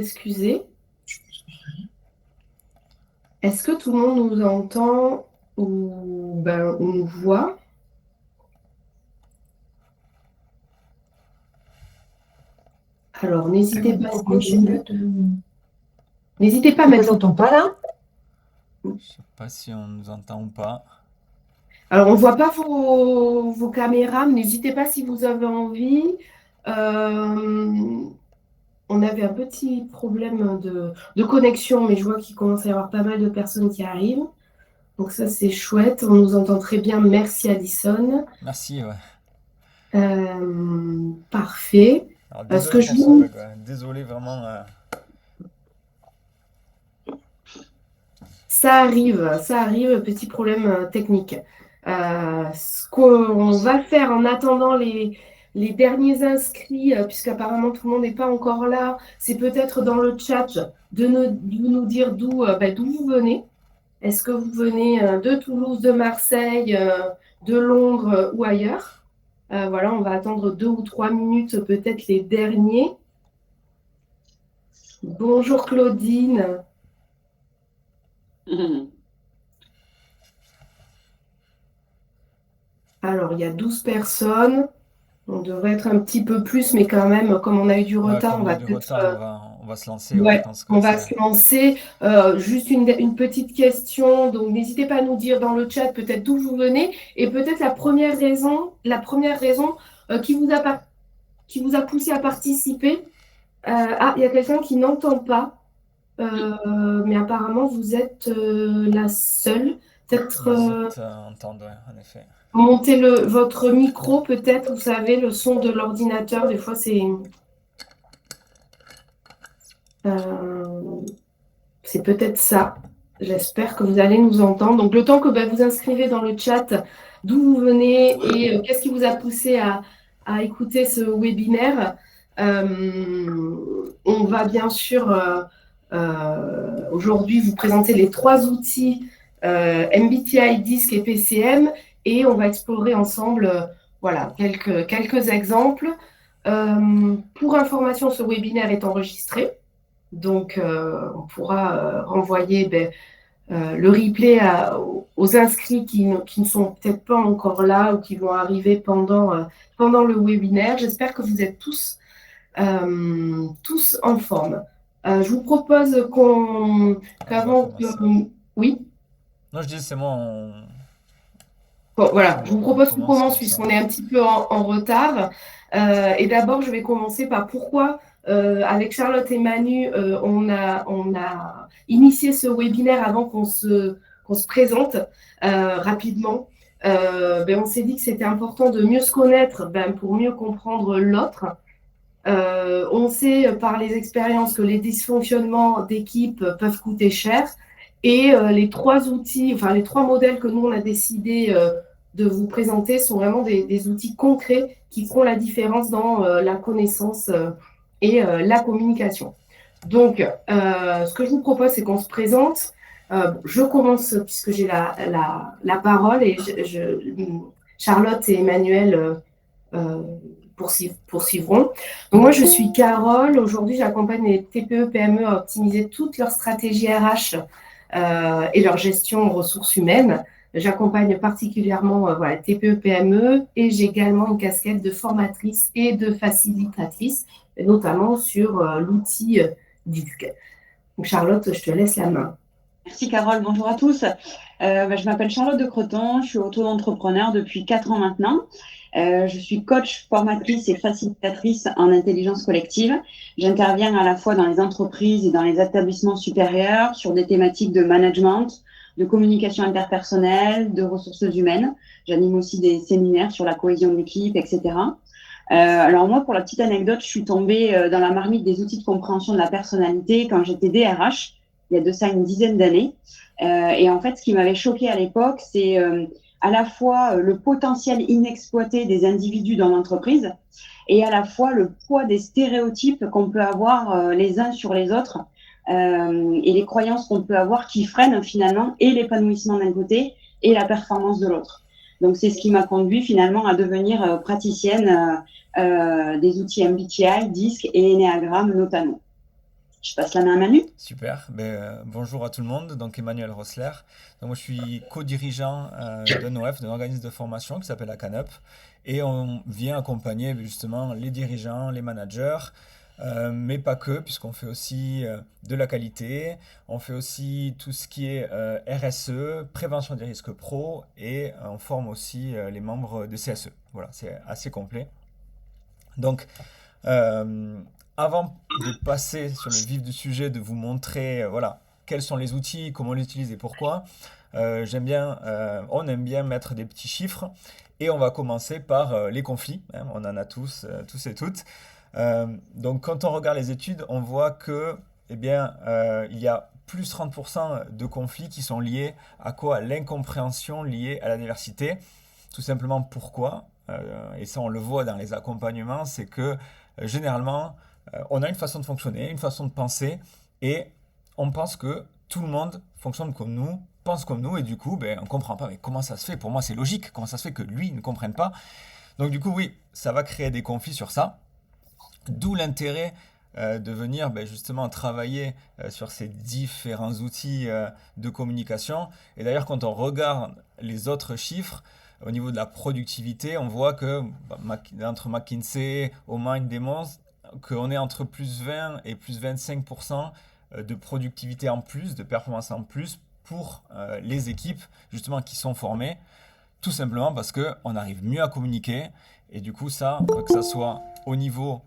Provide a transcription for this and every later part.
Excusez. Est-ce que tout le monde nous entend ou on nous voit? Alors, n'hésitez pas à On mettre. vous entend pas là? Je sais pas si on nous entend ou pas. Alors, on ne voit pas vos caméras, mais n'hésitez pas si vous avez envie. On avait un petit problème de connexion, mais je vois qu'il commence à y avoir pas mal de personnes qui arrivent. Donc ça, c'est chouette. On nous entend très bien. Merci, Alison. Merci, ouais. Parfait. Alors, Ce désolé que je pour ce vous bug, ouais. Désolé vraiment. Ça arrive, petit problème technique. Ce qu'on va faire en attendant les derniers inscrits, puisqu'apparemment tout le monde n'est pas encore là, c'est peut-être dans le chat de nous dire d'où vous venez. Est-ce que vous venez de Toulouse, de Marseille, de Londres ou ailleurs? Voilà, on va attendre 2 ou 3 minutes, peut-être les derniers. Bonjour Claudine. Alors, il y a 12 personnes. On devrait être un petit peu plus, mais quand même, comme on a eu du Ouais, retard, comme on on a va eu du peut-être. retard, on va se lancer. Ouais, je Ouais, pense on que va c'est. se lancer. Juste une petite question. Donc, n'hésitez pas à nous dire dans le chat peut-être d'où vous venez et peut-être la première raison qui vous a poussé à participer. Il y a quelqu'un qui n'entend pas, mais apparemment, vous êtes la seule. Peut-être. Vous êtes entendre, ouais, en effet. Montez votre micro, peut-être, vous savez, le son de l'ordinateur, des fois, euh, c'est peut-être ça. J'espère que vous allez nous entendre. Donc, le temps que vous inscrivez dans le chat d'où vous venez et qu'est-ce qui vous a poussé à écouter ce webinaire, on va bien sûr aujourd'hui vous présenter les 3 outils MBTI, DISC et PCM et on va explorer ensemble voilà, quelques exemples. Pour information, ce webinaire est enregistré. Donc, on pourra renvoyer le replay aux inscrits qui ne sont peut-être pas encore là ou qui vont arriver pendant le webinaire. J'espère que vous êtes tous en forme. Je vous propose On va qu'avant que... commencer. Oui, Non, je dis c'est moi, bon, voilà, je vous on propose qu'on commence commence comme ça. puisqu'on est un petit peu en retard. Et d'abord, je vais commencer par pourquoi, avec Charlotte et Manu, on a initié ce webinaire avant qu'on se présente rapidement. On s'est dit que c'était important de mieux se connaître pour mieux comprendre l'autre. On sait par les expériences que les dysfonctionnements d'équipe peuvent coûter cher. Et les 3 outils, enfin les 3 modèles que nous, on a décidé de vous présenter sont vraiment des outils concrets qui feront la différence dans la connaissance et la communication. Donc, ce que je vous propose, c'est qu'on se présente. Je commence puisque j'ai la parole et Charlotte et Emmanuel euh, poursuivront. Donc moi, je suis Carole. Aujourd'hui, j'accompagne les TPE-PME à optimiser toute leur stratégie RH et leur gestion aux ressources humaines. J'accompagne particulièrement voilà, TPE-PME et j'ai également une casquette de formatrice et de facilitatrice, notamment sur l'outil DISC. Donc Charlotte, je te laisse la main. Merci Carole, bonjour à tous. Je m'appelle Charlotte de Creton, je suis auto-entrepreneur depuis 4 ans maintenant. Je suis coach, formatrice et facilitatrice en intelligence collective. J'interviens à la fois dans les entreprises et dans les établissements supérieurs sur des thématiques de management, de communication interpersonnelle, de ressources humaines. J'anime aussi des séminaires sur la cohésion d'équipe, etc. Alors moi, pour la petite anecdote, je suis tombée dans la marmite des outils de compréhension de la personnalité quand j'étais DRH, il y a de ça une dizaine d'années. Et en fait, ce qui m'avait choqué à l'époque, c'est à la fois le potentiel inexploité des individus dans l'entreprise et à la fois le poids des stéréotypes qu'on peut avoir les uns sur les autres et les croyances qu'on peut avoir qui freinent finalement et l'épanouissement d'un côté et la performance de l'autre. Donc, c'est ce qui m'a conduit finalement à devenir praticienne des outils MBTI, DISC et Enneagram notamment. Je passe la main à Manu. Super. Bonjour à tout le monde. Donc Emmanuel Rossler. Donc, moi, je suis co-dirigeant d'un OF, d'un organisme de formation qui s'appelle la CANUP. Et on vient accompagner justement les dirigeants, les managers, mais pas que, puisqu'on fait aussi de la qualité. On fait aussi tout ce qui est RSE, prévention des risques pro, et on forme aussi les membres de CSE. Voilà, c'est assez complet. Donc, euh, avant de passer sur le vif du sujet, de vous montrer voilà, quels sont les outils, comment les utiliser, pourquoi, on aime bien mettre des petits chiffres et on va commencer par les conflits, hein, on en a tous et toutes. Donc quand on regarde les études, on voit que il y a plus 30% de conflits qui sont liés à quoi? À l'incompréhension liée à la diversité. Tout simplement pourquoi, et ça on le voit dans les accompagnements, c'est que généralement on a une façon de fonctionner, une façon de penser, et on pense que tout le monde fonctionne comme nous, pense comme nous, et du coup on ne comprend pas, mais comment ça se fait? Pour moi c'est logique, comment ça se fait que lui ne comprenne pas? Donc du coup oui, ça va créer des conflits sur ça, d'où l'intérêt de venir justement travailler sur ces différents outils de communication. Et d'ailleurs, quand on regarde les autres chiffres, au niveau de la productivité, on voit que entre McKinsey, Omind démontre qu'on est entre plus 20 et plus 25% de productivité en plus, de performance en plus pour les équipes justement qui sont formées, tout simplement parce qu'on arrive mieux à communiquer. Et du coup, ça, que ça soit au niveau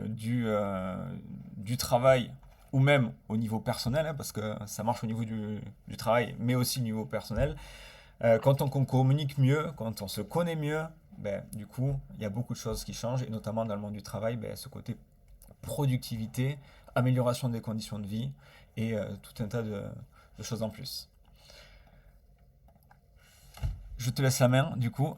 du travail ou même au niveau personnel, hein, parce que ça marche au niveau du travail, mais aussi au niveau personnel, quand on communique mieux, quand on se connaît mieux, du coup, il y a beaucoup de choses qui changent, et notamment dans le monde du travail, ce côté productivité, amélioration des conditions de vie et tout un tas de choses en plus. Je te laisse la main, du coup,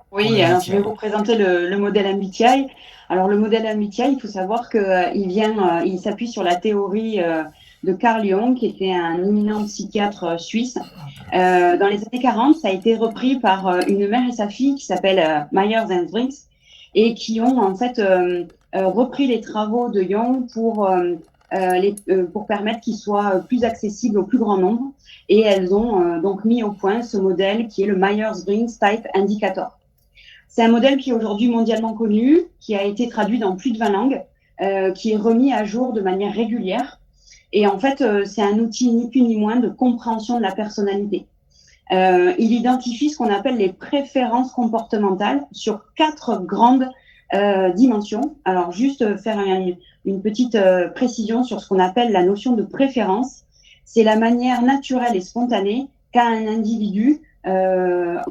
pour Oui, le alors je vais MBTI. vous présenter le modèle MBTI. Alors le modèle MBTI, il faut savoir il s'appuie sur la théorie de Carl Jung, qui était un éminent psychiatre suisse. Dans les années 40, ça a été repris par une mère et sa fille qui s'appellent Myers and Briggs, et qui ont en fait repris les travaux de Jung pour permettre qu'ils soient plus accessibles au plus grand nombre. Et elles ont donc mis au point ce modèle qui est le Myers-Briggs Type Indicator. C'est un modèle qui est aujourd'hui mondialement connu, qui a été traduit dans plus de 20 langues, qui est remis à jour de manière régulière. Et en fait, c'est un outil ni plus ni moins de compréhension de la personnalité. Il identifie ce qu'on appelle les préférences comportementales sur 4 grandes dimensions. Alors, juste faire une petite précision sur ce qu'on appelle la notion de préférence. C'est la manière naturelle et spontanée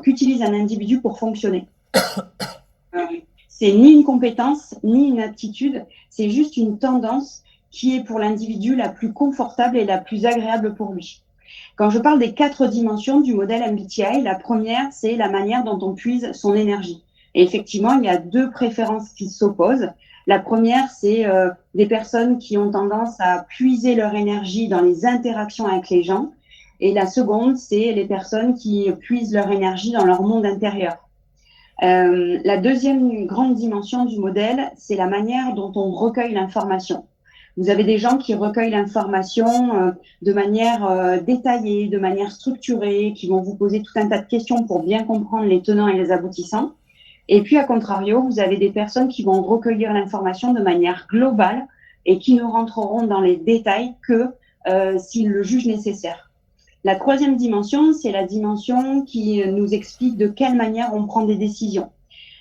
qu'utilise un individu pour fonctionner. C'est ni une compétence, ni une aptitude, c'est juste une tendance qui est pour l'individu la plus confortable et la plus agréable pour lui. Quand je parle des 4 dimensions du modèle MBTI, la première, c'est la manière dont on puise son énergie. Et effectivement, il y a 2 préférences qui s'opposent. La première, c'est des personnes qui ont tendance à puiser leur énergie dans les interactions avec les gens. Et la seconde, c'est les personnes qui puisent leur énergie dans leur monde intérieur. La deuxième grande dimension du modèle, c'est la manière dont on recueille l'information. Vous avez des gens qui recueillent l'information de manière détaillée, de manière structurée, qui vont vous poser tout un tas de questions pour bien comprendre les tenants et les aboutissants. Et puis, à contrario, vous avez des personnes qui vont recueillir l'information de manière globale et qui ne rentreront dans les détails que s'ils le jugent nécessaire. La troisième dimension, c'est la dimension qui nous explique de quelle manière on prend des décisions.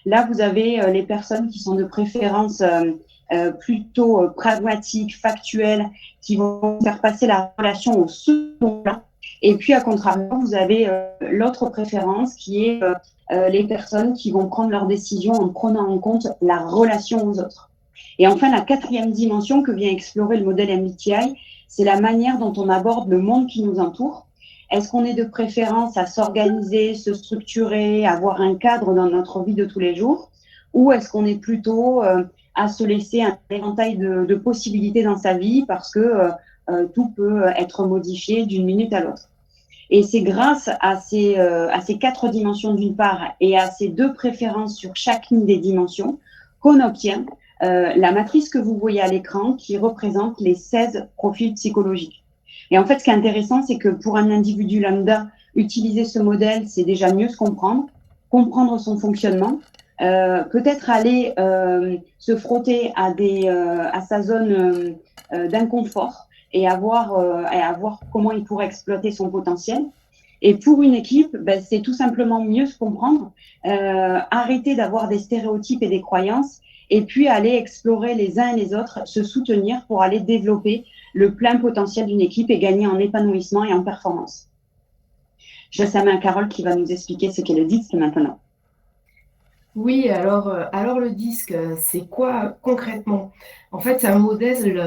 Là, vous avez les personnes qui sont de préférence plutôt pragmatiques, factuelles, qui vont faire passer la relation au second plan. Et puis, à contrario, vous avez l'autre préférence qui est les personnes qui vont prendre leurs décisions en prenant en compte la relation aux autres. Et enfin, la quatrième dimension que vient explorer le modèle MBTI, c'est la manière dont on aborde le monde qui nous entoure. Est-ce qu'on est de préférence à s'organiser, se structurer, avoir un cadre dans notre vie de tous les jours, ou est-ce qu'on est plutôt à se laisser un éventail de possibilités dans sa vie parce que tout peut être modifié d'une minute à l'autre. Et c'est grâce à ces 4 dimensions d'une part et à ces 2 préférences sur chacune des dimensions qu'on obtient la matrice que vous voyez à l'écran qui représente les 16 profils psychologiques. Et en fait, ce qui est intéressant, c'est que pour un individu lambda, utiliser ce modèle, c'est déjà mieux se comprendre, comprendre son fonctionnement, peut-être aller se frotter à sa zone d'inconfort et à voir comment il pourrait exploiter son potentiel. Et pour une équipe, ben, c'est tout simplement mieux se comprendre, arrêter d'avoir des stéréotypes et des croyances, et puis aller explorer les uns et les autres, se soutenir pour aller développer le plein potentiel d'une équipe et gagner en épanouissement et en performance. Je laisse la main à Carole qui va nous expliquer ce qu'est le DISC maintenant. Oui, alors le disque, c'est quoi concrètement? En fait, c'est un modèle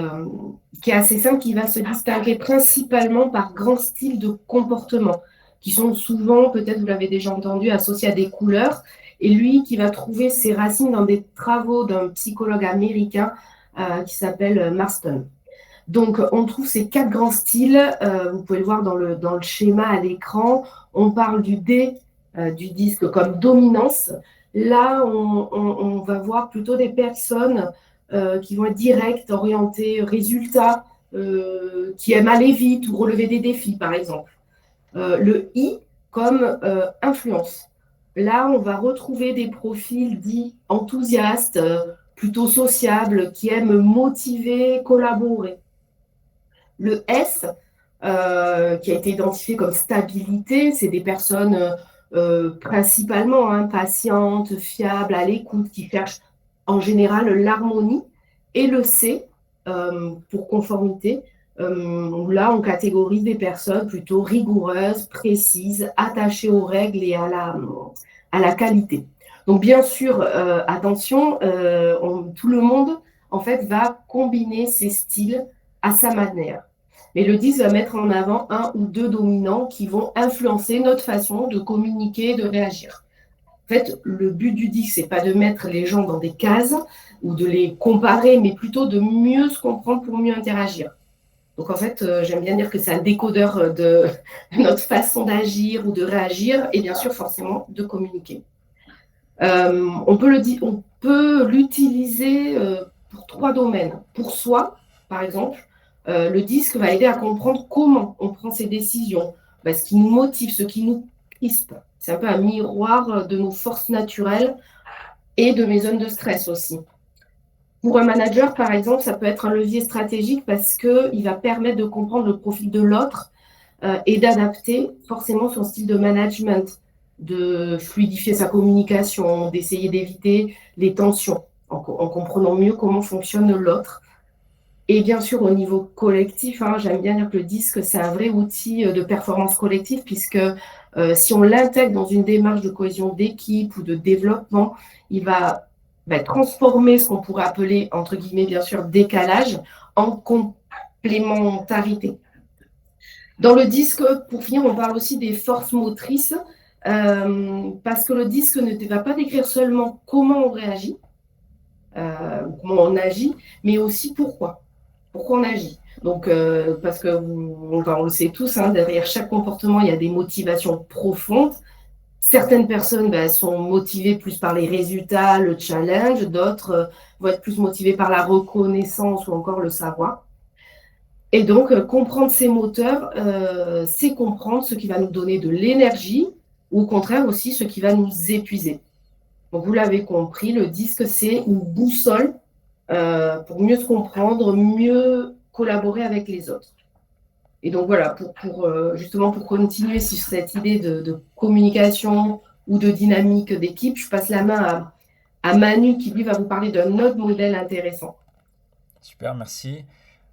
qui est assez simple, qui va se distinguer principalement par grands styles de comportement, qui sont souvent, peut-être vous l'avez déjà entendu, associés à des couleurs, et lui qui va trouver ses racines dans des travaux d'un psychologue américain qui s'appelle Marston. Donc, on trouve ces 4 grands styles, vous pouvez le voir dans le schéma à l'écran. On parle du D, du disque comme dominance. Là, on va voir plutôt des personnes qui vont être directes, orientées résultats, qui aiment aller vite ou relever des défis, par exemple. Le I comme influence. Là, on va retrouver des profils dits enthousiastes, plutôt sociables, qui aiment motiver, collaborer. Le S, qui a été identifié comme stabilité, c'est des personnes principalement patientes, fiables, à l'écoute, qui cherchent en général l'harmonie. Et le C, pour conformité, là on catégorise des personnes plutôt rigoureuses, précises, attachées aux règles et à la qualité. Donc bien sûr, attention, tout le monde en fait va combiner ces styles à sa manière. Mais le 10 va mettre en avant un ou deux dominants qui vont influencer notre façon de communiquer, de réagir. En fait, le but du 10, c'est pas de mettre les gens dans des cases ou de les comparer, mais plutôt de mieux se comprendre pour mieux interagir. Donc en fait, j'aime bien dire que c'est un décodeur de notre façon d'agir ou de réagir et bien sûr forcément de communiquer. On peut l'utiliser pour 3 domaines. Pour soi, par exemple, le disque va aider à comprendre comment on prend ses décisions, ce qui nous motive, ce qui nous crispe. C'est un peu un miroir de nos forces naturelles et de mes zones de stress aussi. Pour un manager, par exemple, ça peut être un levier stratégique parce qu'il va permettre de comprendre le profil de l'autre et d'adapter forcément son style de management, de fluidifier sa communication, d'essayer d'éviter les tensions en comprenant mieux comment fonctionne l'autre. Et bien sûr, au niveau collectif, j'aime bien dire que le disque, c'est un vrai outil de performance collective, puisque si on l'intègre dans une démarche de cohésion d'équipe ou de développement, il va transformer ce qu'on pourrait appeler, entre guillemets, bien sûr, décalage en complémentarité. Dans le disque, pour finir, on parle aussi des forces motrices, parce que le disque ne va pas décrire seulement comment on réagit, comment on agit, mais aussi pourquoi on agit. Donc, parce que on le sait tous, derrière chaque comportement, il y a des motivations profondes. Certaines personnes sont motivées plus par les résultats, le challenge, d'autres vont être plus motivées par la reconnaissance ou encore le savoir. Et donc, comprendre ces moteurs, c'est comprendre ce qui va nous donner de l'énergie ou au contraire aussi ce qui va nous épuiser. Donc, vous l'avez compris, le disque, c'est une boussole pour mieux se comprendre, mieux collaborer avec les autres. Et donc voilà, justement pour continuer sur cette idée de communication ou de dynamique d'équipe, je passe la main à Manu qui lui va vous parler d'un autre modèle intéressant. Super, merci.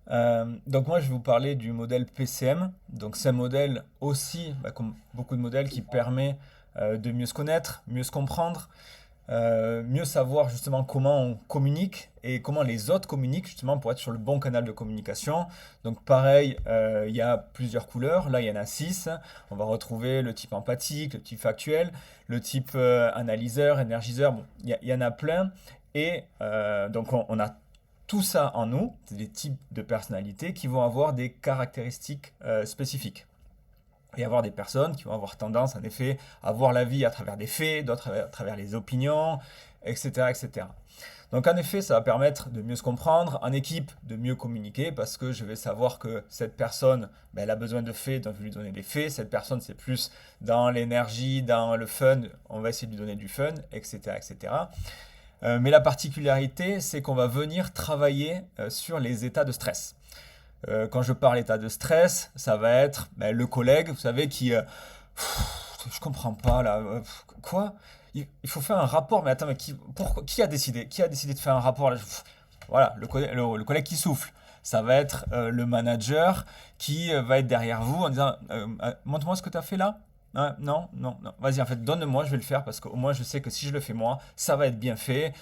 Donc moi je vais vous parler du modèle PCM. Donc c'est un modèle aussi, comme beaucoup de modèles, qui permet de mieux se connaître, mieux se comprendre, mieux savoir justement comment on communique et comment les autres communiquent justement pour être sur le bon canal de communication. Donc pareil, il y a plusieurs couleurs, là il y en a 6. On va retrouver le type empathique, le type factuel, le type analyseur, énergiseur, bon, il y en a plein. Et donc on a tout ça en nous, c'est des types de personnalités qui vont avoir des caractéristiques spécifiques. Il va y avoir des personnes qui vont avoir tendance, en effet, à voir la vie à travers des faits, d'autres à travers les opinions, etc., etc. Donc en effet, ça va permettre de mieux se comprendre, en équipe, de mieux communiquer, parce que je vais savoir que cette personne, ben, elle a besoin de faits, donc je vais lui donner des faits. Cette personne, c'est plus dans l'énergie, dans le fun, on va essayer de lui donner du fun, etc., etc. Mais la particularité, c'est qu'on va venir travailler sur les états de stress. Quand je parle état de stress, ça va être ben, le collègue, vous savez, qui... je comprends pas là. Quoi? Il faut faire un rapport, mais attends, mais qui a décidé? Qui a décidé de faire un rapport là? Voilà, le collègue qui souffle. Ça va être le manager qui va être derrière vous en disant montre-moi ce que tu as fait là. Hein, non, non, non. Vas-y, en fait, donne-moi, je vais le faire parce qu'au moins je sais que si je le fais moi, ça va être bien fait.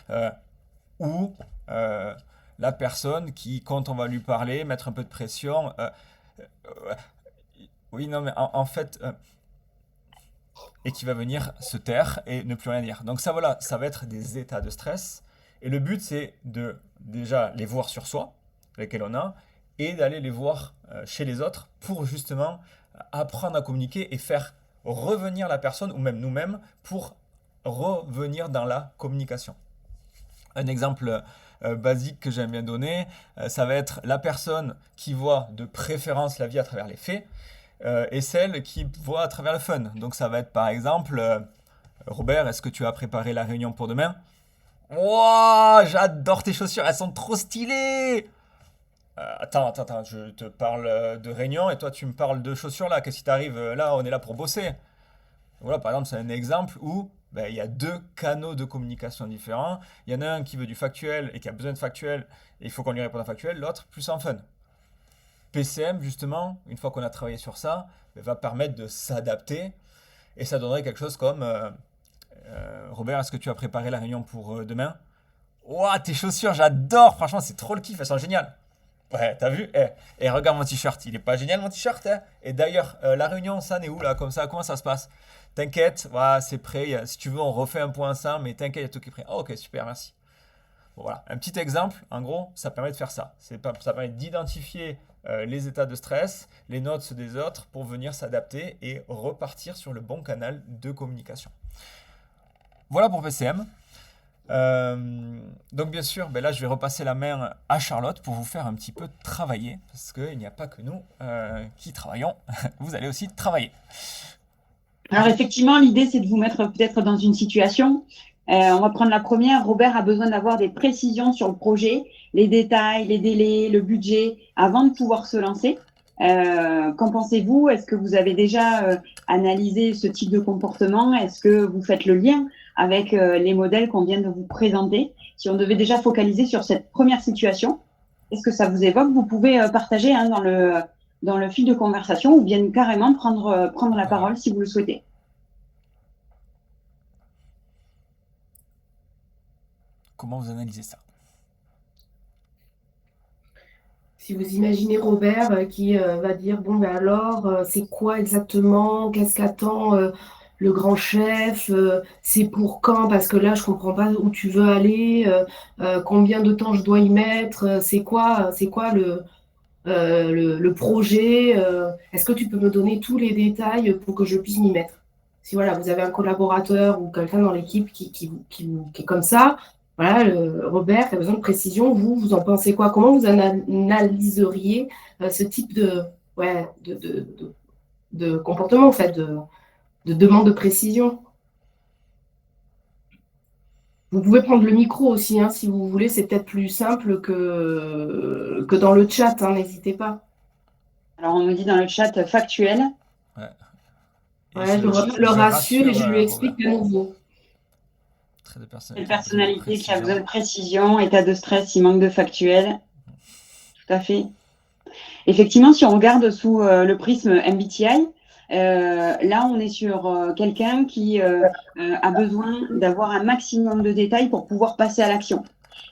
Ou la personne qui, quand on va lui parler, mettre un peu de pression. Euh, oui, non, mais en fait. Et qui va venir se taire et ne plus rien dire. Donc ça, voilà, ça va être des états de stress. Et le but, c'est de déjà les voir sur soi, lesquels on a, et d'aller les voir chez les autres pour justement apprendre à communiquer et faire revenir la personne, ou même nous-mêmes, pour revenir dans la communication. Un exemple basique que j'aime bien donner, ça va être la personne qui voit de préférence la vie à travers les faits, et celle qui voit à travers le fun. Donc ça va être par exemple, Robert, est-ce que tu as préparé la réunion pour demain? Wouah, j'adore tes chaussures, elles sont trop stylées! Attends, je te parle de réunion et toi tu me parles de chaussures là, qu'est-ce qui t'arrive? Là, on est là pour bosser. Voilà, par exemple, c'est un exemple où ben, il y a deux canaux de communication différents. Il y en a un qui veut du factuel et qui a besoin de factuel et il faut qu'on lui réponde en factuel, l'autre plus en fun. PCM, justement, une fois qu'on a travaillé sur ça, va permettre de s'adapter et ça donnerait quelque chose comme Robert, est-ce que tu as préparé la réunion pour demain? Ouah, tes chaussures, j'adore! Franchement, c'est trop le kiff, elles sont géniales. Ouais, t'as vu? Regarde mon t-shirt, il est pas génial mon t-shirt, hein? Et d'ailleurs, la réunion, ça n'est où là? Comme ça, comment ça se passe? T'inquiète, voilà, c'est prêt. Si tu veux, on refait un point ensemble, mais t'inquiète, il y a tout qui est prêt. Oh, ok, super, merci. Bon, voilà, un petit exemple, en gros, ça permet de faire ça. Ça permet d'identifier les états de stress, les notes des autres pour venir s'adapter et repartir sur le bon canal de communication. Voilà pour PCM. Donc bien sûr, ben là je vais repasser la main à Charlotte pour vous faire un petit peu travailler, parce qu'il n'y a pas que nous qui travaillons, vous allez aussi travailler. Alors effectivement, l'idée c'est de vous mettre peut-être dans une situation. On va prendre la première. Robert a besoin d'avoir des précisions sur le projet, les détails, les délais, le budget, avant de pouvoir se lancer. Qu'en pensez-vous? Est-ce que vous avez déjà analysé ce type de comportement? Est-ce que vous faites le lien avec les modèles qu'on vient de vous présenter? Si on devait déjà focaliser sur cette première situation, est-ce que ça vous évoque? Vous pouvez partager hein, dans le fil de conversation ou bien carrément prendre la parole si vous le souhaitez. Comment vous analysez ça? Si vous imaginez Robert qui va dire, bon, ben alors, c'est quoi exactement? Qu'est-ce qu'attend le grand chef? C'est pour quand? Parce que là, je comprends pas où tu veux aller. Combien de temps je dois y mettre? C'est quoi le projet? Est-ce que tu peux me donner tous les détails pour que je puisse m'y mettre? Si voilà, vous avez un collaborateur ou quelqu'un dans l'équipe qui est comme ça, voilà, Robert a besoin de précision. Vous en pensez quoi? Comment vous analyseriez ce type de comportement, en fait, de demande de précision? Vous pouvez prendre le micro aussi, hein, si vous voulez. C'est peut-être plus simple que dans le chat, hein, n'hésitez pas. Alors, on nous dit dans le chat factuel. Ouais. Je le rassure et je lui explique de nouveau. Une personnalité qui a besoin de précision, état de stress, il manque de factuel. Tout à fait. Effectivement, si on regarde sous le prisme MBTI, là, on est sur quelqu'un qui a besoin d'avoir un maximum de détails pour pouvoir passer à l'action.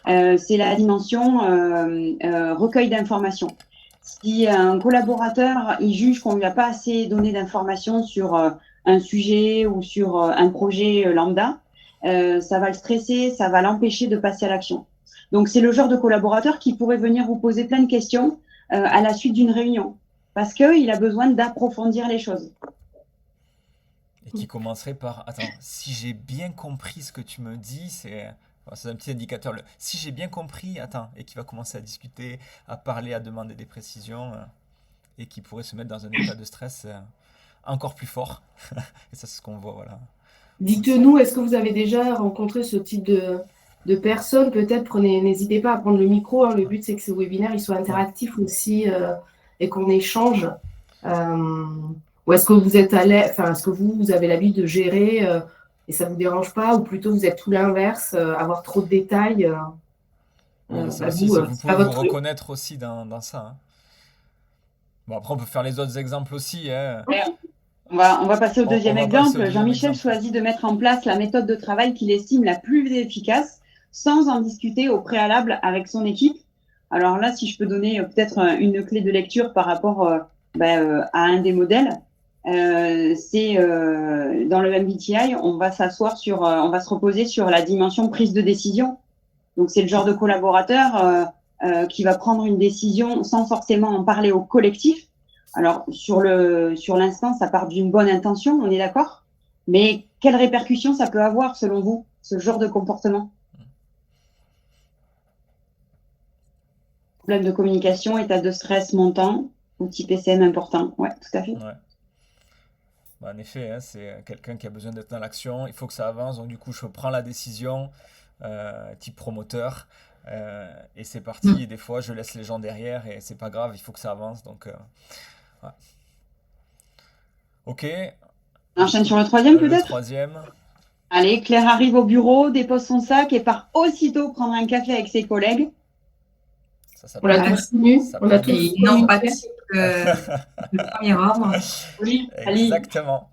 C'est la dimension recueil d'informations. Si un collaborateur il juge qu'on lui a pas assez donné d'informations sur un sujet ou sur un projet lambda, ça va le stresser, ça va l'empêcher de passer à l'action. Donc, c'est le genre de collaborateur qui pourrait venir vous poser plein de questions à la suite d'une réunion parce qu'il a besoin d'approfondir les choses. et qui commencerait par, attends, si j'ai bien compris ce que tu me dis, c'est un petit indicateur. Si j'ai bien compris, attends, et qui va commencer à discuter, à parler, à demander des précisions, et qui pourrait se mettre dans un état de stress encore plus fort. Et ça, c'est ce qu'on voit, voilà. Aussi. Dites-nous, est-ce que vous avez déjà rencontré ce type de personnes? Peut-être, n'hésitez pas à prendre le micro, hein. Le but, c'est que ce webinaire il soit Ouais. interactif aussi et qu'on échange. Ou est-ce que vous êtes à l'aise, enfin, est-ce que vous avez l'habitude de gérer et ça ne vous dérange pas? Ou plutôt, vous êtes tout l'inverse, avoir trop de détails Oui, il y a ça aussi, vous, c'est que vous c'est pas pouvez vous votre truc. reconnaître aussi dans ça, hein. Bon, après, on peut faire les autres exemples aussi, hein. On va passer au On deuxième va passer au exemple. deuxième Jean-Michel exemple. choisit de mettre en place la méthode de travail qu'il estime la plus efficace sans en discuter au préalable avec son équipe. Alors là, si je peux donner peut-être une clé de lecture par rapport à un des modèles, c'est dans le MBTI, on va s'asseoir on va se reposer sur la dimension prise de décision. Donc c'est le genre de collaborateur qui va prendre une décision sans forcément en parler au collectif. Alors, sur l'instant, ça part d'une bonne intention, on est d'accord? Mais quelles répercussions ça peut avoir, selon vous, ce genre de comportement? Problème de communication, état de stress montant, outil PCM important. Ouais, tout à fait. Ouais. Bah, en effet, hein, c'est quelqu'un qui a besoin d'être dans l'action, il faut que ça avance, donc du coup, je prends la décision, type promoteur, et c'est parti. Et des fois, je laisse les gens derrière et c'est pas grave, il faut que ça avance. Donc, ouais. Ok, On enchaîne sur le troisième, le peut-être? troisième, Allez, Claire arrive au bureau, dépose son sac et part aussitôt prendre un café avec ses collègues. ça On l'a s'appelle, tous connu, ça on a s'appelle. tous Une connu. empathie de premier ordre. Oui, Ali. Exactement.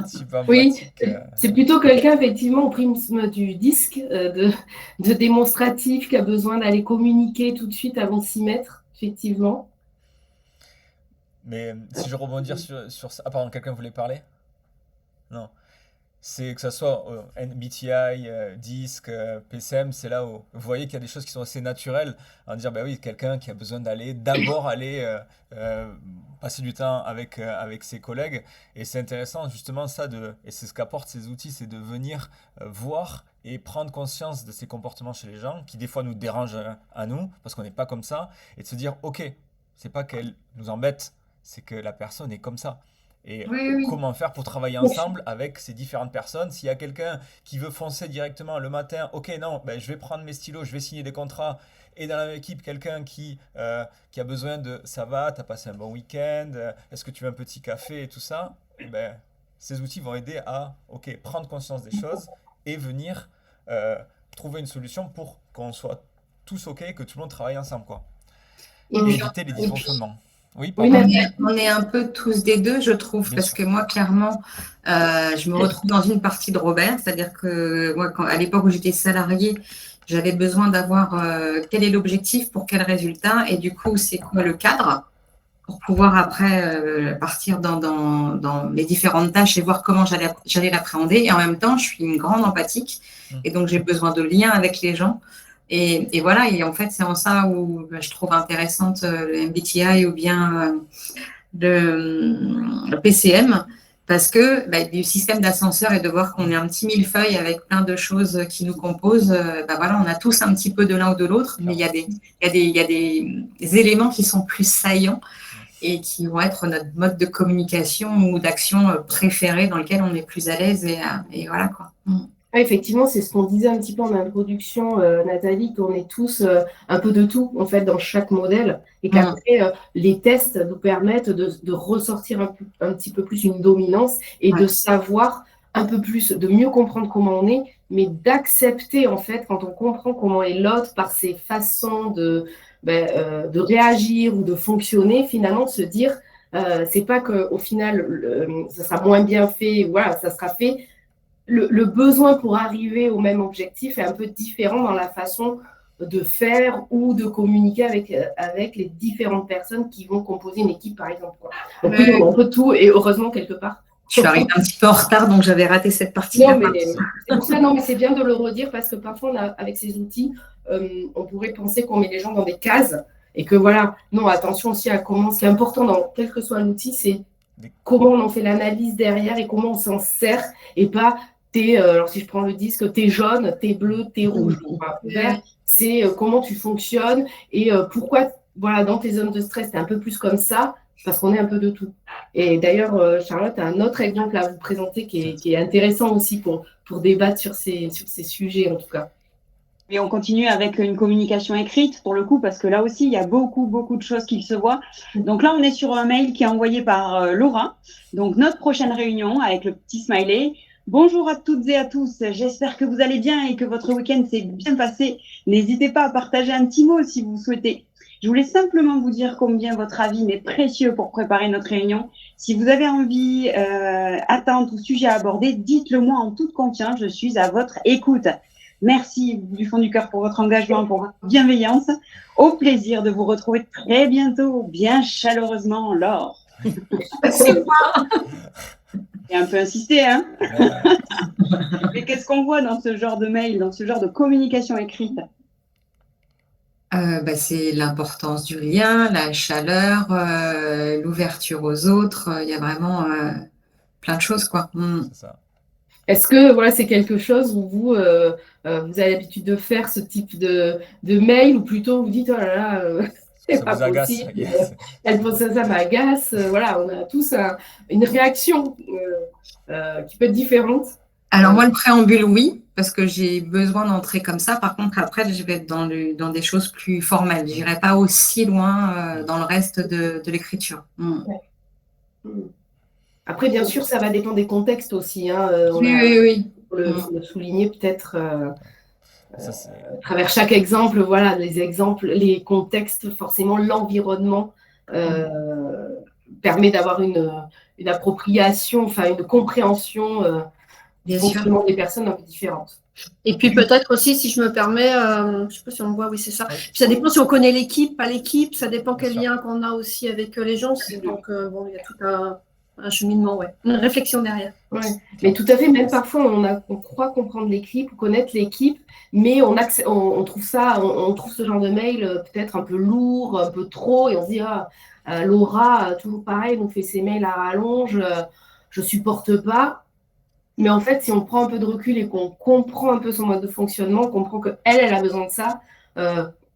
Super Oui, empathique. c'est plutôt quelqu'un, effectivement, au prisme du disque, de démonstratif, qui a besoin d'aller communiquer tout de suite avant de s'y mettre, effectivement. Mais si je rebondir sur ça. Ah, pardon, quelqu'un voulait parler? Non. C'est que ça soit MBTI, DISC, PCM, c'est là où vous voyez qu'il y a des choses qui sont assez naturelles. En dire, bah oui, quelqu'un qui a besoin d'abord aller passer du temps avec ses collègues. Et c'est intéressant, justement, et c'est ce qu'apportent ces outils, c'est de venir voir et prendre conscience de ces comportements chez les gens qui, des fois, nous dérangent à nous, parce qu'on n'est pas comme ça, et de se dire, OK, c'est pas qu'elle nous embête, c'est que la personne est comme ça. Et Oui, oui. comment faire pour travailler ensemble avec ces différentes personnes? S'il y a quelqu'un qui veut foncer directement le matin, ok, non, ben, je vais prendre mes stylos, je vais signer des contrats. Et dans la même équipe, quelqu'un qui a besoin de ça va, t'as passé un bon week-end, est-ce que tu veux un petit café et tout ça? Et ben, ces outils vont aider à ok, prendre conscience des choses et venir euh, trouver une solution pour qu'on soit tous ok, que tout le monde travaille ensemble, quoi. Et Et puis, éviter les et puis, dysfonctionnements. Oui, Oui, pardon, on est un peu tous des deux, je trouve, bien parce sûr. que moi, clairement, je me retrouve dans une partie de Robert, c'est-à-dire que moi, à l'époque où j'étais salariée, j'avais besoin d'avoir quel est l'objectif pour quel résultat, et du coup, c'est quoi le cadre pour pouvoir après partir dans mes différentes tâches et voir comment j'allais l'appréhender. Et en même temps, je suis une grande empathique, Mm. et donc j'ai besoin de liens avec les gens. Et voilà, et en fait, c'est en ça où je trouve intéressante le MBTI ou bien le PCM, parce que du système d'ascenseur et de voir qu'on est un petit millefeuille avec plein de choses qui nous composent, voilà, on a tous un petit peu de l'un ou de l'autre, mais Clairement. il y a des éléments qui sont plus saillants et qui vont être notre mode de communication ou d'action préféré dans lequel on est plus à l'aise et voilà quoi. Ouais, effectivement, c'est ce qu'on disait un petit peu en introduction, Nathalie, qu'on est tous un peu de tout, en fait, dans chaque modèle, et qu'après, les tests nous permettent de ressortir un petit peu plus une dominance et de savoir un peu plus, de mieux comprendre comment on est, mais d'accepter, en fait, quand on comprend comment est l'autre par ses façons de réagir ou de fonctionner, finalement, de se dire, c'est pas qu'au final, ça sera moins bien fait, voilà, ça sera fait. Le besoin pour arriver au même objectif est un peu différent dans la façon de faire ou de communiquer avec les différentes personnes qui vont composer une équipe, par exemple. Donc oui, on peut tout, et heureusement, quelque part. Je suis arrivée un petit peu en retard, donc j'avais raté cette partie. Non, mais c'est pour ça, non, mais c'est bien de le redire, parce que parfois, avec ces outils, on pourrait penser qu'on met les gens dans des cases, et que voilà, non, attention aussi à comment, ce qui est important dans quel que soit l'outil, c'est comment on en fait l'analyse derrière et comment on s'en sert, et pas alors si je prends le disque, t'es jaune, t'es bleu, t'es rouge, enfin, vert, c'est comment tu fonctionnes et pourquoi, voilà, dans tes zones de stress, t'es un peu plus comme ça, parce qu'on est un peu de tout. Et d'ailleurs, Charlotte a un autre exemple à vous présenter qui est intéressant aussi pour débattre sur ces sujets, en tout cas. Et on continue avec une communication écrite, pour le coup, parce que là aussi, il y a beaucoup, beaucoup de choses qui se voient. Donc là, on est sur un mail qui est envoyé par Laura. Donc, notre prochaine réunion avec le petit smiley. Bonjour à toutes et à tous. J'espère que vous allez bien et que votre week-end s'est bien passé. N'hésitez pas à partager un petit mot si vous souhaitez. Je voulais simplement vous dire combien votre avis m'est précieux pour préparer notre réunion. Si vous avez envie, attente ou sujet à aborder, dites-le moi en toute confiance. Je suis à votre écoute. Merci du fond du cœur pour votre engagement, pour votre bienveillance. Au plaisir de vous retrouver très bientôt, bien chaleureusement, Laure. C'est moi. J'ai un peu insisté, hein. Mais qu'est-ce qu'on voit dans ce genre de mail, dans ce genre de communication écrite? C'est l'importance du lien, la chaleur, l'ouverture aux autres. Il y a vraiment plein de choses, quoi. C'est ça. Est-ce que voilà, c'est quelque chose où vous avez l'habitude de faire ce type de mail, ou plutôt vous dites oh là là, c'est Ça pas vous agace. possible, Yes. ça m'agace. Voilà, on a tous une réaction qui peut être différente. Alors moi, le préambule, oui, parce que j'ai besoin d'entrer comme ça. Par contre, après, je vais être dans des choses plus formelles. Je n'irai pas aussi loin dans le reste de l'écriture. Après, bien sûr, ça va dépendre des contextes aussi. Hein. Oui. Faut le souligner peut-être Ça, à travers chaque exemple. Voilà, les exemples, les contextes, forcément, l'environnement permet d'avoir une appropriation, enfin une compréhension du fonctionnement des personnes un peu différentes. Et puis peut-être aussi, si je me permets, je ne sais pas si on me voit, oui, c'est ça. Puis ça dépend si on connaît l'équipe, pas l'équipe, ça dépend quel lien qu'on a aussi avec les gens. Donc, il y a tout un cheminement, une réflexion derrière. Ouais. Mais tout à fait, même parfois, on croit comprendre l'équipe ou connaître l'équipe, mais on trouve on trouve ce genre de mail peut-être un peu lourd, un peu trop, et on se dit, Laura, toujours pareil, nous fait ses mails à rallonge, je ne supporte pas. Mais en fait, si on prend un peu de recul et qu'on comprend un peu son mode de fonctionnement, on comprend qu'elle a besoin de ça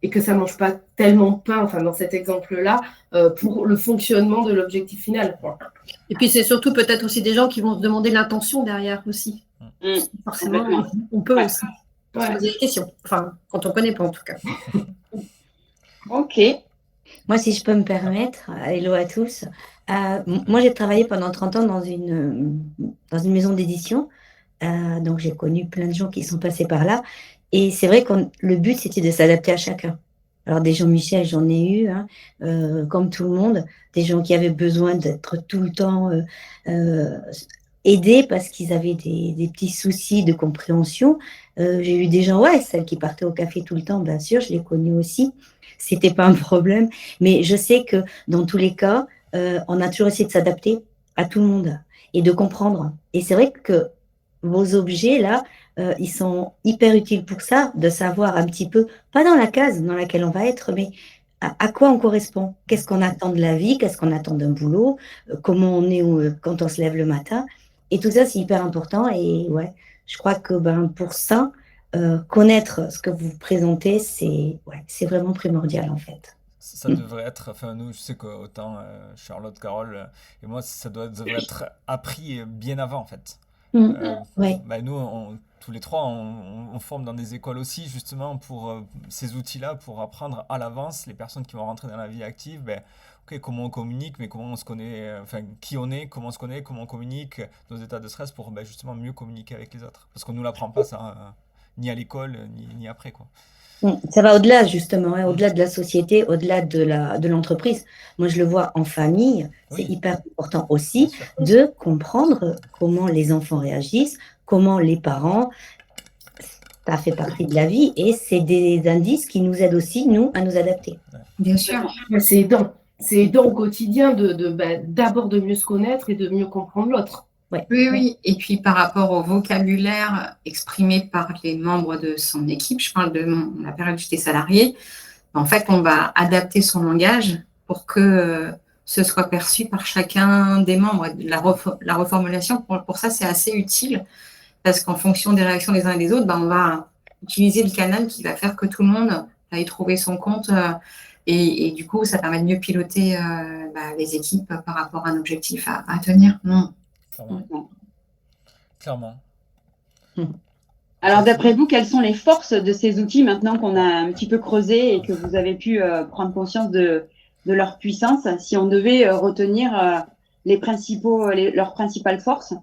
et que ça ne mange pas tellement de pain, enfin dans cet exemple-là, pour le fonctionnement de l'objectif final. Et puis c'est surtout peut-être aussi des gens qui vont se demander l'intention derrière aussi. Forcément, on peut aussi se poser des questions. Enfin, quand on ne connaît pas en tout cas. Ok. Moi, si je peux me permettre, hello à tous. Moi, j'ai travaillé pendant 30 ans dans une maison d'édition. Donc, j'ai connu plein de gens qui sont passés par là. Et c'est vrai que le but, c'était de s'adapter à chacun. Alors, des Jean-Michel, j'en ai eu, comme tout le monde. Des gens qui avaient besoin d'être tout le temps aidés parce qu'ils avaient des petits soucis de compréhension. J'ai eu des gens, celles qui partaient au café tout le temps, bien sûr, je les connais aussi. C'était pas un problème. Mais je sais que dans tous les cas, on a toujours essayé de s'adapter à tout le monde et de comprendre. Et c'est vrai que vos objets, là, ils sont hyper utiles pour ça, de savoir un petit peu, pas dans la case dans laquelle on va être, mais à quoi on correspond. Qu'est-ce qu'on attend de la vie, qu'est-ce qu'on attend d'un boulot, comment on est quand on se lève le matin. Et tout ça, c'est hyper important. Et je crois que pour ça, connaître ce que vous présentez, c'est vraiment primordial en fait. Ça devrait être, enfin nous, je sais qu'autant Charlotte, Carole et moi, ça devrait être appris bien avant en fait. Nous, tous les trois, on forme dans des écoles aussi justement pour ces outils-là, pour apprendre à l'avance les personnes qui vont rentrer dans la vie active. Comment on communique, mais comment on se connaît, qui on est, comment on se connaît, comment on communique, nos états de stress pour justement mieux communiquer avec les autres. Parce qu'on ne nous l'apprend pas ça, ni à l'école, ni après, quoi. Ça va au-delà, justement, au-delà de la société, au-delà de l'entreprise. Moi, je le vois en famille, c'est hyper important aussi de comprendre comment les enfants réagissent, comment les parents, ça fait partie de la vie et c'est des indices qui nous aident aussi, nous, à nous adapter. Bien sûr. C'est aidant. C'est aidant au quotidien d'abord de mieux se connaître et de mieux comprendre l'autre. Oui. Et puis par rapport au vocabulaire exprimé par les membres de son équipe, je parle de la période où j'étais salariée, en fait, on va adapter son langage pour que ce soit perçu par chacun des membres. La reformulation, pour ça, c'est assez utile parce qu'en fonction des réactions des uns et des autres, on va utiliser le canal qui va faire que tout le monde va y trouver son compte et du coup, ça permet de mieux piloter les équipes par rapport à un objectif à tenir. Clairement. Alors, d'après vous, quelles sont les forces de ces outils maintenant qu'on a un petit peu creusé et que vous avez pu prendre conscience de leur puissance? Si on devait retenir leurs principales forces,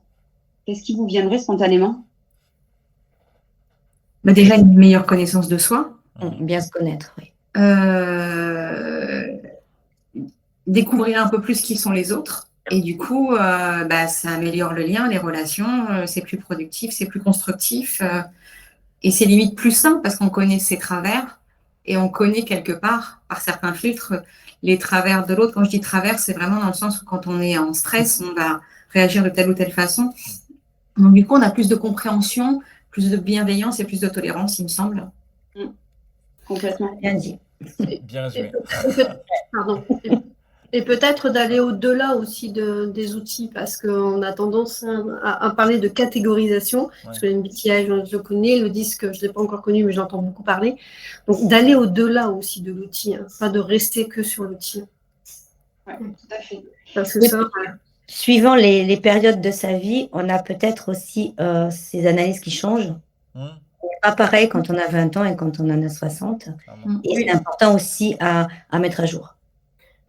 qu'est-ce qui vous viendrait spontanément? Déjà, une meilleure connaissance de soi. Bien se connaître, oui. Découvrir un peu plus qui sont les autres. Et du coup, ça améliore le lien, les relations, c'est plus productif, c'est plus constructif. Et c'est limite plus simple parce qu'on connaît ses travers et on connaît quelque part, par certains filtres, les travers de l'autre. Quand je dis travers, c'est vraiment dans le sens où quand on est en stress, on va réagir de telle ou telle façon. Donc du coup, on a plus de compréhension, plus de bienveillance et plus de tolérance, il me semble. Complètement. Bien dit. Bien résumé. Pardon. Et peut-être d'aller au-delà aussi des outils, parce qu'on a tendance à parler de catégorisation, parce que l'MBTI, je le connais, le disque, je ne l'ai pas encore connu, mais j'entends beaucoup parler. Donc, d'aller au-delà aussi de l'outil, pas de rester que sur l'outil. Oui, tout à fait. Parce que ça, suivant les périodes de sa vie, on a peut-être aussi ces analyses qui changent. Pas pareil quand on a 20 ans et quand on en a 60. Et c'est important aussi à mettre à jour.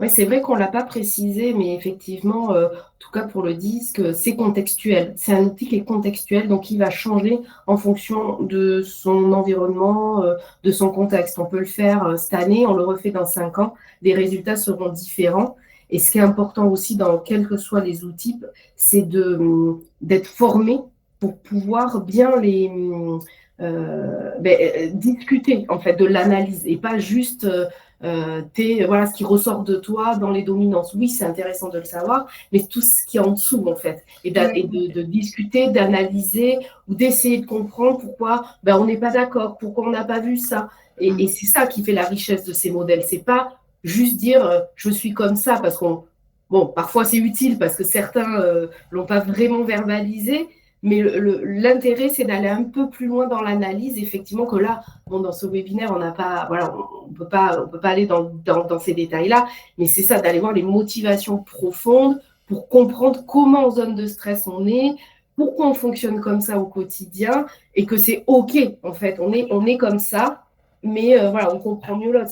Oui, c'est vrai qu'on ne l'a pas précisé, mais effectivement, en tout cas pour le disque, c'est contextuel. C'est un outil qui est contextuel, donc il va changer en fonction de son environnement, de son contexte. On peut le faire cette année, on le refait dans 5 ans, les résultats seront différents. Et ce qui est important aussi, dans quels que soient les outils, c'est d'être formé pour pouvoir bien discuter en fait de l'analyse et pas juste voilà ce qui ressort de toi dans les dominances. Oui, c'est intéressant de le savoir, mais tout ce qui est en dessous en fait, et de discuter, d'analyser ou d'essayer de comprendre pourquoi on n'est pas d'accord, pourquoi on n'a pas vu ça. Et c'est ça qui fait la richesse de ces modèles. C'est pas juste dire je suis comme ça parce parfois c'est utile parce que certains l'ont pas vraiment verbalisé. Mais l'intérêt, c'est d'aller un peu plus loin dans l'analyse, effectivement, que là, dans ce webinaire, on n'a pas, voilà, on peut pas aller dans ces détails-là, mais c'est ça, d'aller voir les motivations profondes pour comprendre comment en zone de stress on est, pourquoi on fonctionne comme ça au quotidien, et que c'est OK, en fait, on est comme ça, mais voilà, on comprend mieux l'autre.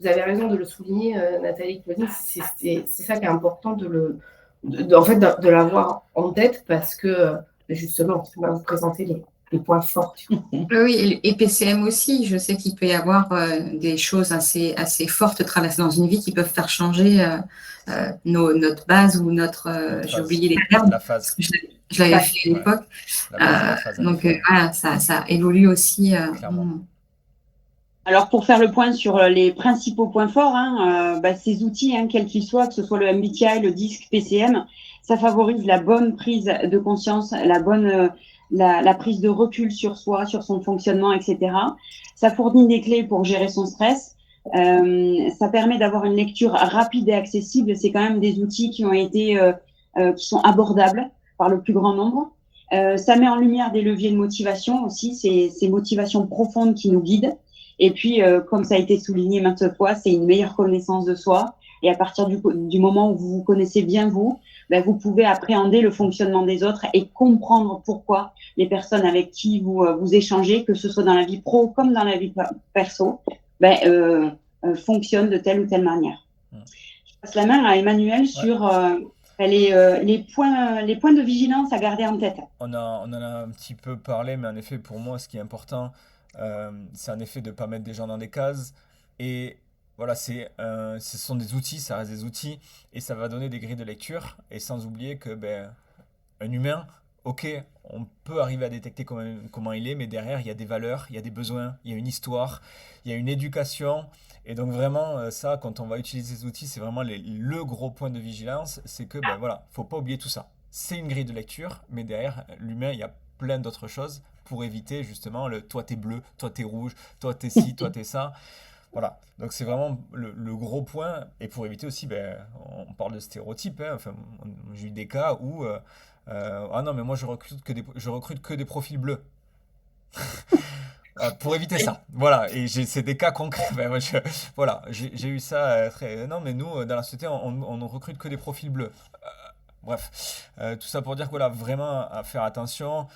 Vous avez raison de le souligner, Nathalie Claudine, c'est ça qui est important de l'avoir en tête parce que justement, on va vous présenter les points forts. Oui, et PCM aussi, je sais qu'il peut y avoir des choses assez fortes traversées dans une vie qui peuvent faire changer notre base ou j'ai oublié les termes, la phase. Je l'avais fait à l'époque. Donc voilà, ça évolue aussi. Alors, pour faire le point sur les principaux points forts, ces outils, quels qu'ils soient, que ce soit le MBTI, le DISC, PCM, ça favorise la bonne prise de conscience, la prise de recul sur soi, sur son fonctionnement, etc. Ça fournit des clés pour gérer son stress. Ça permet d'avoir une lecture rapide et accessible. C'est quand même des outils qui ont été, qui sont abordables par le plus grand nombre. Ça met en lumière des leviers de motivation aussi, ces motivations profondes qui nous guident. Et puis, comme ça a été souligné maintes fois, c'est une meilleure connaissance de soi. Et à partir du moment où vous vous connaissez bien vous pouvez appréhender le fonctionnement des autres et comprendre pourquoi les personnes avec qui vous échangez, que ce soit dans la vie pro comme dans la vie perso, fonctionnent de telle ou telle manière. Je passe la main à Emmanuel sur les points de vigilance à garder en tête. On en a un petit peu parlé, mais en effet, pour moi, ce qui est important, c'est en effet de ne pas mettre des gens dans des cases. Et voilà, ce sont des outils, ça reste des outils, et ça va donner des grilles de lecture. Et sans oublier que un humain, ok, on peut arriver à détecter comment il est, mais derrière, il y a des valeurs, il y a des besoins, il y a une histoire, il y a une éducation. Et donc vraiment, ça, quand on va utiliser ces outils, c'est vraiment le gros point de vigilance, c'est que faut pas oublier tout ça. C'est une grille de lecture, mais derrière, l'humain, il y a plein d'autres choses pour éviter justement toi t'es bleu, toi t'es rouge, toi t'es ci, toi t'es ça. Voilà, donc c'est vraiment le gros point. Et pour éviter aussi, ben, on parle de stéréotypes, hein. Enfin, j'ai eu des cas où ah non, mais moi je recrute que des profils bleus. Pour éviter ça, voilà, et c'est des cas concrets. Ben, moi, voilà, j'ai eu ça non, mais nous, dans la société, on ne recrute que des profils bleus. Bref, tout ça pour dire que voilà, vraiment à faire attention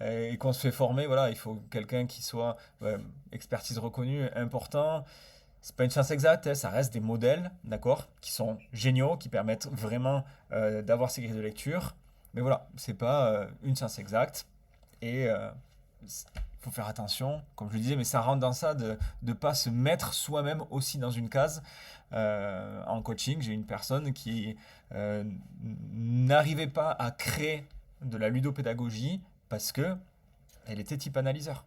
et qu'on se fait former, voilà, il faut quelqu'un qui soit expertise reconnue, important. C'est pas une science exacte, hein, ça reste des modèles, d'accord, qui sont géniaux, qui permettent vraiment d'avoir ces grilles de lecture. Mais voilà, c'est pas une science exacte et il faut faire attention, comme je le disais, mais ça rentre dans ça de ne pas se mettre soi-même aussi dans une case. En coaching, j'ai une personne qui n'arrivait pas à créer de la ludopédagogie parce que elle était type analyseur.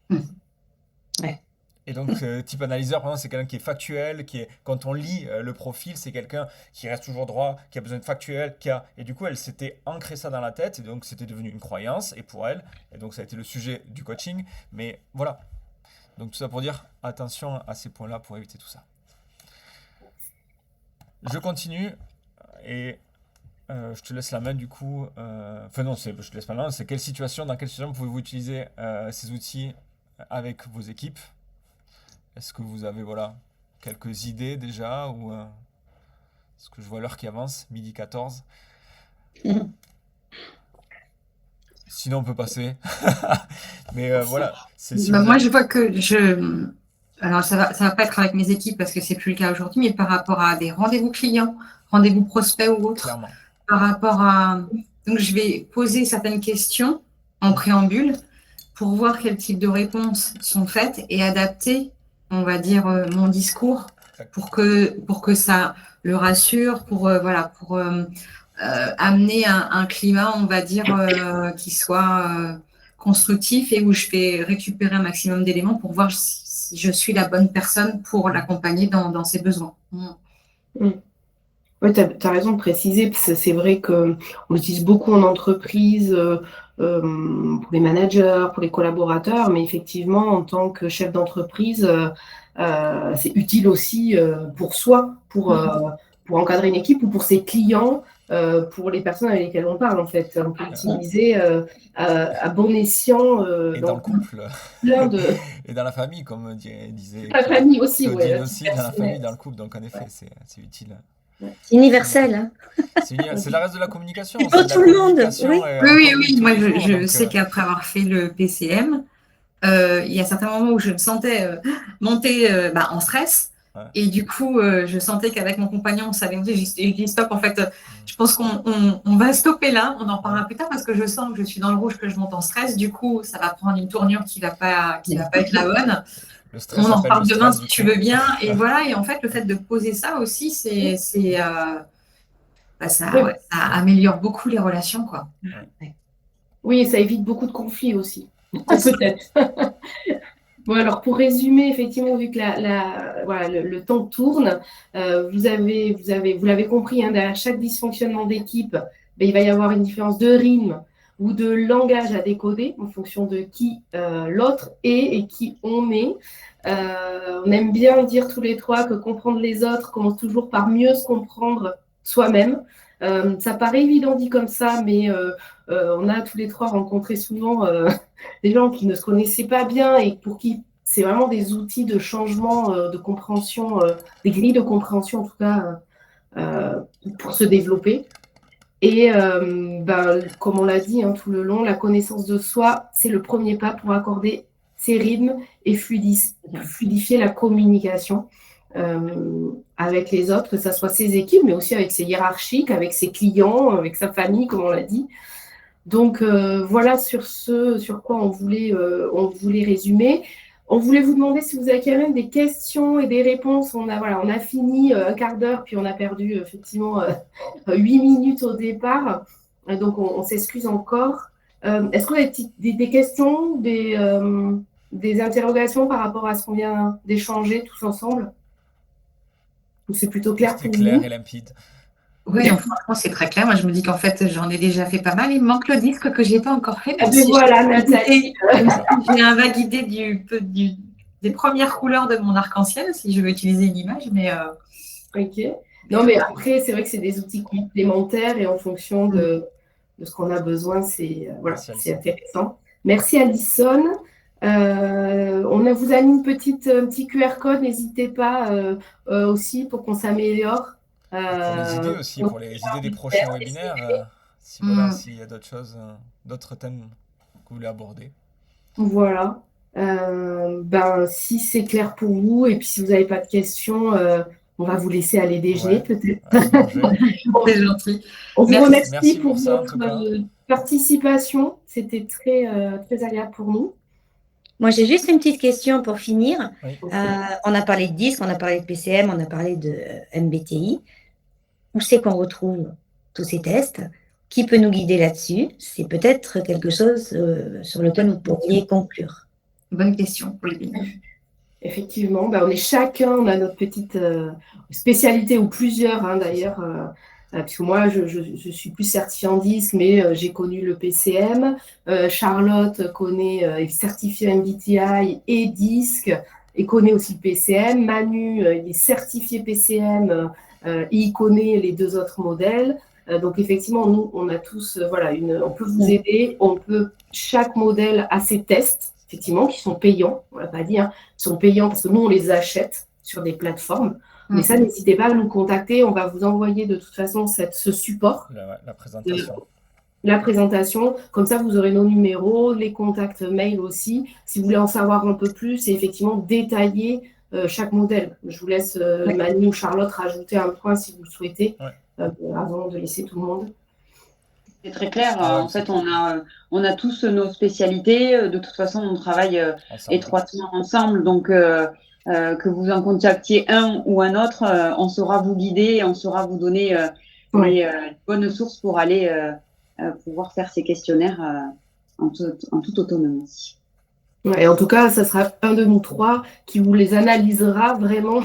Ouais. Et donc, type analyseur, par exemple, c'est quelqu'un qui est factuel, quand on lit le profil, c'est quelqu'un qui reste toujours droit, qui a besoin de factuel, et du coup, elle s'était ancré ça dans la tête, et donc c'était devenu une croyance, et pour elle, et donc ça a été le sujet du coaching, mais voilà. Donc tout ça pour dire, attention à ces points-là pour éviter tout ça. Je continue, et je te laisse la main du coup. Enfin non, je te laisse pas la main, c'est dans quelle situation pouvez-vous utiliser ces outils avec vos équipes? Est-ce que vous avez quelques idées déjà ou est-ce que je vois l'heure qui avance, midi 14. Sinon on peut passer. Mais voilà. Moi je vois que alors ça va pas être avec mes équipes parce que c'est plus le cas aujourd'hui, mais par rapport à des rendez-vous clients, rendez-vous prospects ou autres, clairement. Par rapport à donc je vais poser certaines questions en préambule pour voir quel type de réponses sont faites et adapter, on va dire, mon discours pour que ça le rassure, pour amener un climat, on va dire, qui soit constructif et où je vais récupérer un maximum d'éléments pour voir si je suis la bonne personne pour l'accompagner dans ses besoins. Oui, tu as raison de préciser, parce que c'est vrai qu'on l'utilise beaucoup en entreprise, pour les managers, pour les collaborateurs, mais effectivement, en tant que chef d'entreprise, c'est utile aussi pour soi, pour encadrer une équipe ou pour ses clients, pour les personnes avec lesquelles on parle, en fait. On peut l'utiliser à bon escient. Et dans le couple. Et dans la famille, comme disait la famille aussi, Claudine aussi, dans la famille, dans le couple. Donc, en effet, c'est utile. C'est universel. Hein. C'est la reste de la communication. C'est pour tout le monde. Oui. Moi, je sais qu'après avoir fait le PCM, il y a certains moments où je me sentais monter en stress. Ouais. Et du coup, je sentais qu'avec mon compagnon, on savait, j'ai dit stop, en fait, je pense qu'on va stopper là, on en parlera plus tard parce que je sens que je suis dans le rouge, que je monte en stress. Du coup, ça va prendre une tournure qui va pas être la bonne. On en reparle demain si tu veux bien. Et voilà, et en fait, le fait de poser ça aussi, ça améliore beaucoup les relations, quoi. Oui, et ça évite beaucoup de conflits aussi. Peut-être. Bon, alors pour résumer, effectivement, vu que le temps tourne, vous l'avez compris, hein, derrière chaque dysfonctionnement d'équipe, il va y avoir une différence de rythme ou de langage à décoder en fonction de qui l'autre est et qui on est. On aime bien dire tous les trois que comprendre les autres commence toujours par mieux se comprendre soi-même. Ça paraît évident dit comme ça, mais on a tous les trois rencontré souvent des gens qui ne se connaissaient pas bien et pour qui c'est vraiment des outils de changement, de compréhension, des grilles de compréhension en tout cas, pour se développer. Et comme on l'a dit tout le long, la connaissance de soi, c'est le premier pas pour accorder ses rythmes et fluidifier la communication avec les autres, que ce soit ses équipes, mais aussi avec ses hiérarchiques, avec ses clients, avec sa famille, comme on l'a dit. Donc voilà sur quoi on voulait résumer. On voulait vous demander si vous avez quand même des questions et des réponses. On a fini un quart d'heure, puis on a perdu effectivement 8 minutes au départ. Donc on s'excuse encore. Est-ce qu'on a des questions, des interrogations par rapport à ce qu'on vient d'échanger tous ensemble? Ou c'est plutôt clair pour vous? C'est clair et limpide. Oui, franchement, c'est très clair. Moi, je me dis qu'en fait, j'en ai déjà fait pas mal. Il me manque le disque que je n'ai pas encore fait. Voilà, Nathalie. J'ai un vague idée des premières couleurs de mon arc-en-ciel, si je veux utiliser une image, mais Ok. Non, mais après, c'est vrai que c'est des outils complémentaires et en fonction de ce qu'on a besoin, voilà, Merci, c'est Alison. intéressant. Merci, Alison. Vous a mis un petit QR code, n'hésitez pas aussi pour qu'on s'améliore. Pour les idées aussi, pour les idées des prochains webinaires, s'il y a d'autres choses, d'autres thèmes que vous voulez aborder. Voilà. Si c'est clair pour vous, et puis si vous n'avez pas de questions, on va vous laisser aller déjeuner Ouais. peut-être. Allez manger. c'est gentil. On vous Merci. remercie Merci pour pour ça, en votre tout cas. participation. C'était très, très agréable pour nous. Moi, j'ai juste une petite question pour finir. Oui. On a parlé de disque, on a parlé de PCM, on a parlé de MBTI. Où c'est qu'on retrouve tous ces tests? Qui peut nous guider là-dessus? C'est peut-être quelque chose sur lequel vous pourriez conclure. Bonne question pour les webinaires. Effectivement, on est chacun, on a notre petite spécialité ou plusieurs d'ailleurs. Parce que moi, je suis plus certifiée en disque, mais j'ai connu le PCM. Charlotte est certifiée MBTI et disque et connaît aussi le PCM. Manu, il est certifié PCM et il connaît les deux autres modèles. Donc effectivement, nous, on a tous, on peut vous aider. Chaque modèle a ses tests, effectivement, qui sont payants. On l'a pas dit, ils sont payants parce que nous, on les achète sur des plateformes. Mais ça, n'hésitez pas à nous contacter. On va vous envoyer de toute façon ce support. La présentation. La présentation. Comme ça, vous aurez nos numéros, les contacts mail aussi. Si vous voulez en savoir un peu plus et effectivement détailler chaque modèle. Je vous laisse, Manu ou Charlotte, rajouter un point si vous le souhaitez, avant de laisser tout le monde. C'est très clair. En fait, on a tous nos spécialités. De toute façon, on travaille étroitement ensemble. Donc, que vous en contactiez un ou un autre, on saura vous guider et on saura vous donner les bonnes sources pour aller pouvoir faire ces questionnaires en toute autonomie. Et en tout cas, ça sera un de nous trois qui vous les analysera vraiment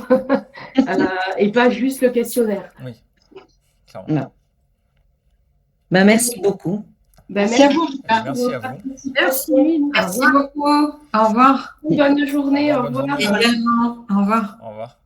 et pas juste le questionnaire. Oui, clairement. Merci beaucoup. Merci à vous. Merci à vous. Merci beaucoup. Au revoir. Bonne journée. Au Bonne revoir. journée. Également. Au revoir. Au revoir.